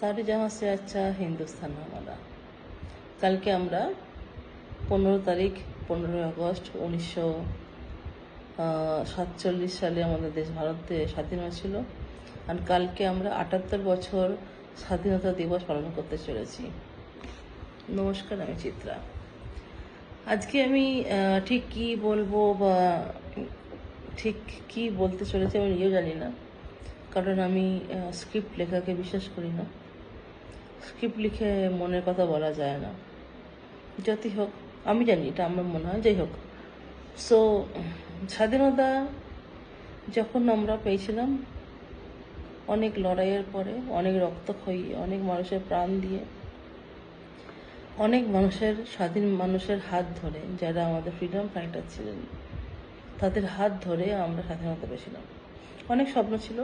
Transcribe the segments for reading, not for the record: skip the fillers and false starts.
सारे जहाँ से अच्छा हिंदुस्तान हमारा। কালকে আমরা 15 তারিখ 15 আগস্ট 1947 সালে আমাদের দেশ ভারতে স্বাধীন হয়েছিল। আর কালকে আমরা 78 বছর স্বাধীনতা দিবস পালন করতে চলেছি। নমস্কার, আমি চিত্রা। আজকে আমি ঠিক কি বলবো বা ঠিক কি বলতে চলেছি আমি নিজেও জানি না, কারণ আমি স্ক্রিপ্ট লেখাকে বিশ্বাস করি না। স্ক্রিপ্ট লিখে মনের কথা বলা যায় না। যতই হোক, আমি জানি এটা আমার মনে হয়, যাই হোক। সো স্বাধীনতা যখন আমরা পেয়েছিলাম, অনেক লড়াইয়ের পরে, অনেক রক্তক্ষয়ী, অনেক মানুষের প্রাণ দিয়ে, অনেক মানুষের, স্বাধীন মানুষের হাত ধরে, যারা আমাদের ফ্রিডম ফাইটার ছিলেন, তাদের হাত ধরে আমরা স্বাধীনতা পেয়েছিলাম। অনেক স্বপ্ন ছিল।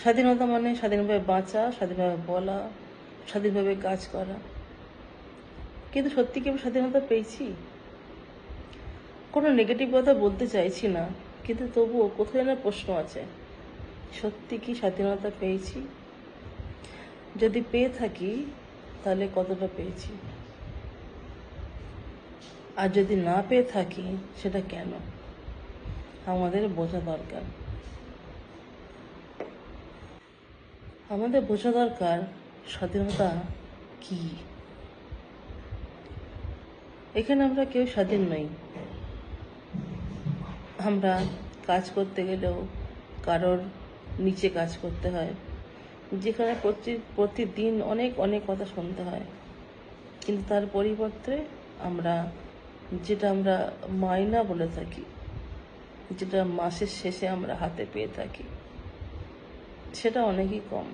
স্বাধীনতা মানে স্বাধীনভাবে বাঁচা, স্বাধীনভাবে বলা, স্বাধীনভাবে কাজ করা। কিন্তু সত্যি কি আমি স্বাধীনতা পেয়েছি? কোনো নেগেটিভ কথা বলতে চাইছি না, কিন্তু তবুও কোথাও যেন প্রশ্ন আছে। সত্যি কি স্বাধীনতা পেয়েছি? যদি পেয়ে থাকি, তাহলে কতটা পেয়েছি? আর যদি না পেয়ে থাকি, সেটা কেন? আমাদের বোঝা দরকার। আমাদের বোঝা দরকার স্বাধীনতা কি। এখানে আমরা কেউ স্বাধীন নই। আমরা কাজ করতে গেলেও কারোর নিচে কাজ করতে হয়, যেখানে প্রতিদিন অনেক অনেক কথা শুনতে হয়। কিন্তু তার পরিবর্তে আমরা আমরা মাইনা বলে থাকি, যেটা মাসের শেষে আমরা হাতে পেয়ে থাকি, সেটা অনেকই কম।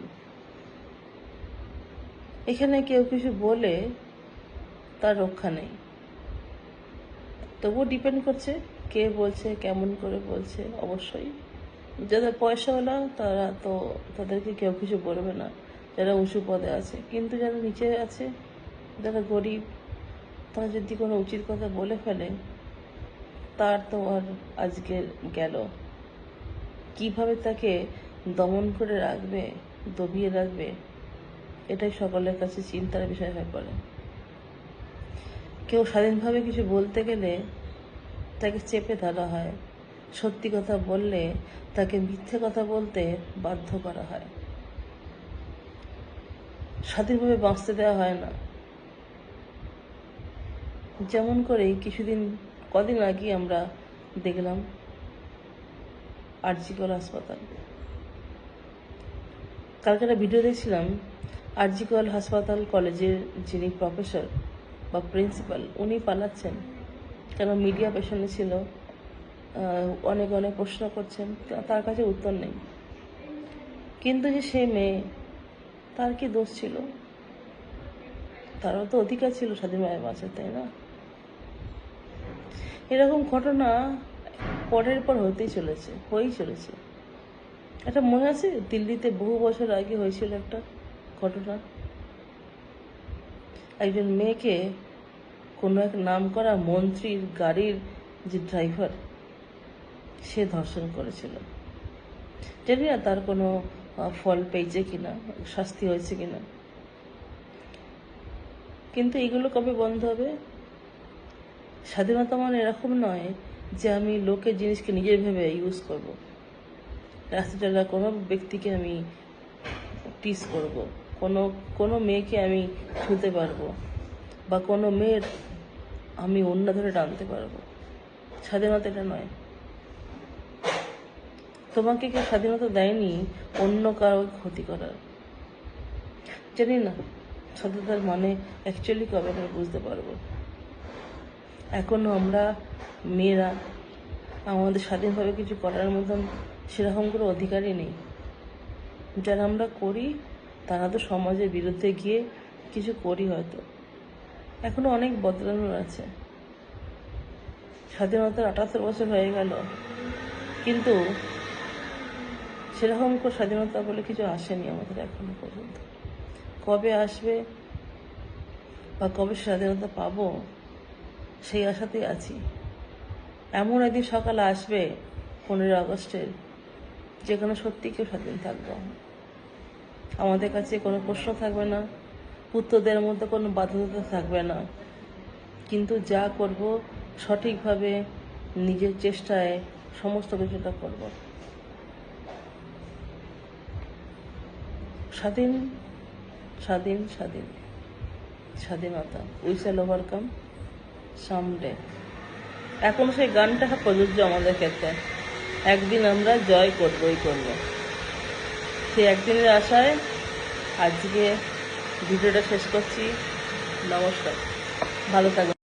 এখানে কেউ কিছু বলে তার রক্ষা নেই। তবুও ডিপেন্ড করছে কে বলছে, কেমন করে বলছে। অবশ্যই যাদের পয়সাওয়ালা তারা তো, তাদেরকে কেউ কিছু বলবে না, যারা উঁচু পদে আছে। কিন্তু যারা নিচে আছে, যারা গরিব, তারা যদি কোনো উচিত কথা বলে ফেলে, তার তো আর আজকে গেল। কিভাবে তাকে দমন করে রাখবে, দবিয়ে রাখবে, এটাই সকলের কাছে চিন্তার বিষয় হয়ে পড়ে। কেউ স্বাধীনভাবে কিছু বলতে গেলে তাকে চেপে ধরা হয়। সত্যি কথা বললে তাকে মিথ্যে কথা বলতে বাধ্য করা হয়। স্বাধীনভাবে বাঁচতে দেওয়া হয় না। যেমন করেই কদিন আগে আমরা দেখলাম আরজিকর হাসপাতাল। কালকে একটা ভিডিও দেখছিলাম, আরজিকর হাসপাতাল কলেজের যিনি প্রফেসর বা প্রিন্সিপাল, উনি পালাচ্ছেন। কেন? মিডিয়া পেছনে ছিল, অনেক অনেক প্রশ্ন করছেন, তার কাছে উত্তর নেই। কিন্তু যে সে মেয়ে, তার কি দোষ ছিল? তারও তো অধিকার ছিল স্বাধীনভাবে বাঁচার, তাই না? এরকম ঘটনা পরের পর হয়েই চলেছে। একটা মনে আছে, দিল্লিতে বহু বছর আগে হয়েছিল একটা ঘটনা। একজন মেয়েকে কোনো এক নামকরা মন্ত্রীর গাড়ির যে ড্রাইভার, সে ধর্ষণ করেছিল। জানি না তার কোনো ফল পেয়েছে কিনা, শাস্তি হয়েছে কিনা। কিন্তু এগুলো কবে বন্ধ হবে? স্বাধীনতা মানে এরকম নয় যে আমি লোকের জিনিসকে নিজের ভেবে ইউজ করব। রাস্তাটা কোনো ব্যক্তিকে আমি টিস করব, কোনো মেয়েকে আমি ছুঁতে পারবো, বা কোনো মেয়ের আমি অন্য ধরে টানতে পারবো। স্বাধীনতা এটা নয়। তোমাকে কেউ স্বাধীনতা দেয়নি অন্য কারো ক্ষতি করার। জানি না স্বাধীনতার মানে অ্যাকচুয়ালি কবে আমরা বুঝতে পারবো। এখনও আমরা মেয়েরা আমাদের স্বাধীনভাবে কিছু করার মতন সেরকম কোনো অধিকারই নেই। যারা আমরা করি, তারা তো সমাজের বিরুদ্ধে গিয়ে কিছু করি হয়তো। এখনও অনেক বদলানোর আছে। স্বাধীনতার 78 বছর হয়ে গেল, কিন্তু সেরকম কোনো স্বাধীনতা বলে কিছু আসেনি আমাদের এখনো পর্যন্ত। কবে আসবে বা কবে স্বাধীনতা পাবো, সেই আশাতেই আছি। এমন একদিন সকাল আসবে 15 আগস্টের, যেখানে সত্যি কেউ স্বাধীন থাকবো। আমাদের কাছে কোনো প্রশ্ন থাকবে না, পুত্রদের মধ্যে কোনো বাধ্যতা থাকবে না, কিন্তু যা করব সঠিকভাবে নিজের চেষ্টায় সমস্ত কিছুটা করব। স্বাধীন স্বাধীন স্বাধীন স্বাধীনতা, উই শ্যাল ওভারকাম সামডে। এখন সেই গানটা প্রযোজ্য আমাদের ক্ষেত্রে, একদিন আমরা জয় করবই করব। সেই একদিনের আশায় আজকে ভিডিওটা শেষ করছি। নমস্কার, ভালো থাকবেন।